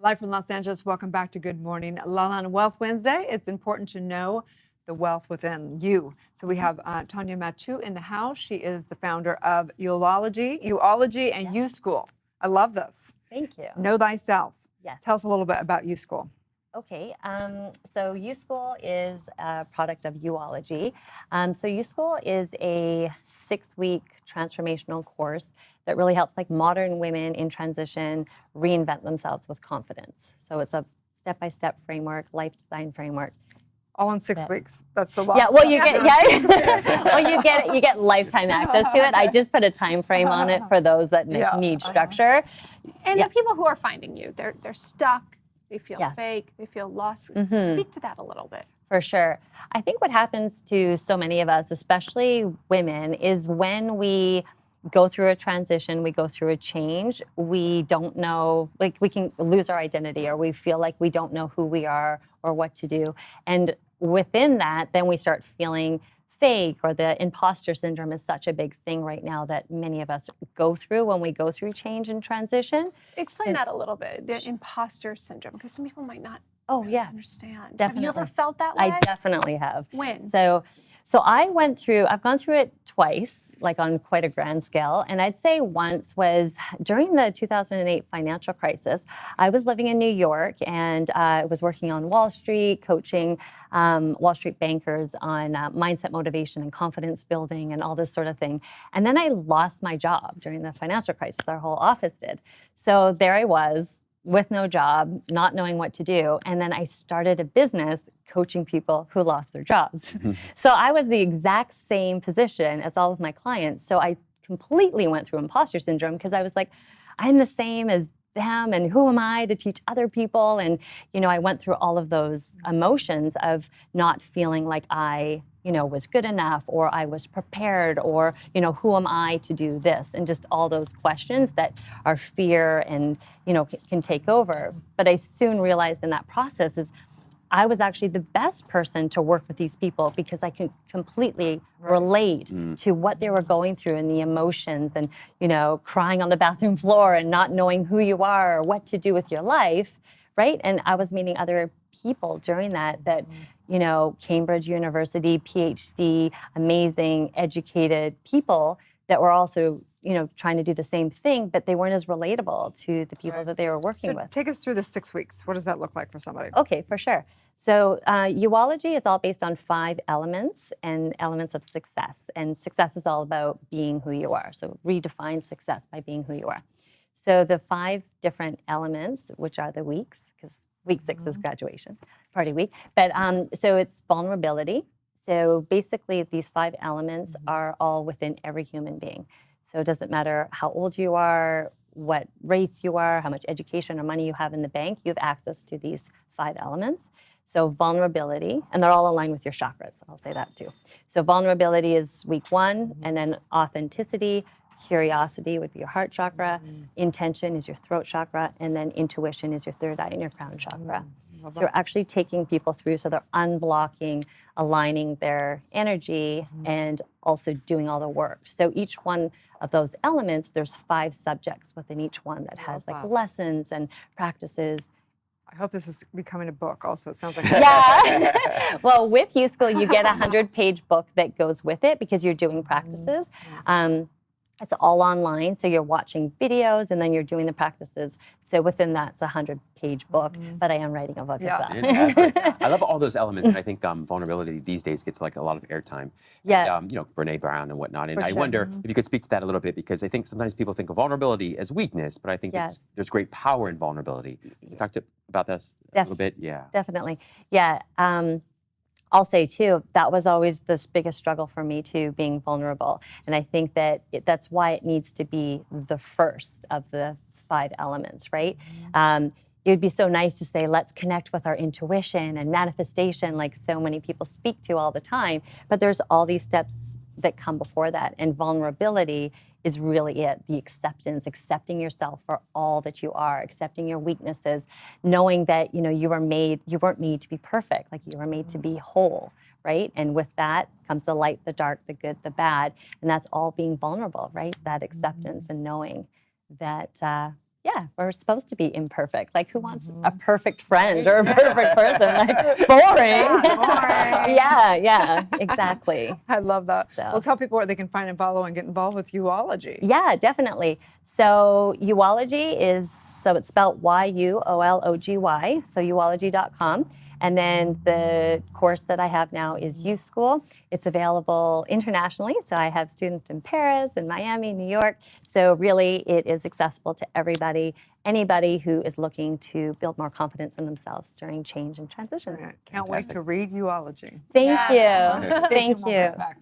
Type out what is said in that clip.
Live from Los Angeles, welcome back to Good Morning LaLa on Wealth Wednesday. It's important to know the wealth within you. So we have Tonia Mattu in the house. She is the founder of Uology and U School. I love this. Thank you. Know thyself. Yes. Tell us a little bit about U School. Okay, so U School is a product of Uology. So U School is a 6-week transformational course that really helps like modern women in transition reinvent themselves with confidence. So it's a step-by-step framework, life design framework. All in 6 weeks. That's a lot. Yeah, well, you get well, you get lifetime access to it. I just put a time frame on it for those that need structure. And the people who are finding you, they're stuck. They feel fake. They feel lost. Speak to that a little bit. For sure. I think what happens to so many of us, especially women, is when we go through a transition, we go through a change, we don't know, like we can lose our identity or we feel like we don't know who we are or what to do. And within that, then we start feeling fake, or the imposter syndrome is such a big thing right now that many of us go through when we go through change and transition. Explain that a little bit, the imposter syndrome, because some people might not understand. Definitely. Have you ever felt that way? I definitely have. When? So I've gone through it twice, like on quite a grand scale. And I'd say once was during the 2008 financial crisis. I was living in New York and I was working on Wall Street, coaching Wall Street bankers on mindset motivation and confidence building and all this sort of thing. And then I lost my job during the financial crisis. Our whole office did. So there I was, with no job, not knowing what to do. And then I started a business coaching people who lost their jobs. So I was the exact same position as all of my clients. So I completely went through imposter syndrome because I was like, I'm the same as them, and who am I to teach other people? And, I went through all of those emotions of not feeling like I was good enough, or I was prepared, or, who am I to do this? And just all those questions that are fear and, can take over. But I soon realized in that process is I was actually the best person to work with these people because I could completely relate to what they were going through and the emotions and, crying on the bathroom floor and not knowing who you are or what to do with your life, right? And I was meeting other people during that, Cambridge University, PhD, amazing, educated people that were also trying to do the same thing, but they weren't as relatable to the people that they were working with. Take us through the 6 weeks. What does that look like for somebody? Okay, for sure. So Uology is all based on 5 elements and elements of success. And success is all about being who you are. So redefine success by being who you are. So the 5 different elements, which are the weeks, because week 6 is graduation, party week. But so it's vulnerability. So basically these 5 elements are all within every human being. So it doesn't matter how old you are, what race you are, how much education or money you have in the bank, you have access to these 5 elements. So vulnerability, and they're all aligned with your chakras, I'll say that too. So vulnerability is week 1, and then authenticity, curiosity would be your heart chakra, intention is your throat chakra, and then intuition is your third eye and your crown chakra. So you're actually taking people through, so they're unblocking, aligning their energy, and also doing all the work. So each one of those elements, there's 5 subjects within each one that has like lessons and practices. I hope this is becoming a book also. It sounds like Well, with U School, you get a 100-page book that goes with it because you're doing practices. It's all online, so you're watching videos and then you're doing the practices. So within that, it's a 100-page book, but I am writing a book as well. Fantastic. I love all those elements, and I think vulnerability these days gets like a lot of airtime. Yeah. And, Brene Brown and whatnot. And For I sure. wonder if you could speak to that a little bit, because I think sometimes people think of vulnerability as weakness, but I think there's great power in vulnerability. Can you talk about this a little bit? Yeah. Definitely. Yeah. I'll say too, that was always the biggest struggle for me too, being vulnerable. And I think that that's why it needs to be the first of the 5 elements, right? It would be so nice to say, let's connect with our intuition and manifestation, like so many people speak to all the time. But there's all these steps that come before that. And vulnerability is really it, the acceptance, accepting yourself for all that you are, accepting your weaknesses, knowing that, you weren't made to be perfect, like you were made to be whole, right? And with that comes the light, the dark, the good, the bad, and that's all being vulnerable, right? That acceptance and knowing that, Yeah, we're supposed to be imperfect. Like, who wants a perfect friend or a perfect person? Like, boring. Boring. Yeah, exactly. I love that. So. Well, tell people where they can find and follow and get involved with Uology. Yeah, definitely. So Uology is, so it's spelled Y-U-O-L-O-G-Y, so uology.com. And then the course that I have now is U School. It's available internationally, so I have students in Paris and Miami, New York. So really, it is accessible to everybody, anybody who is looking to build more confidence in themselves during change and transition. Can't wait to read Uology. Thank you. Stay tuned, Thank we'll be right you. back.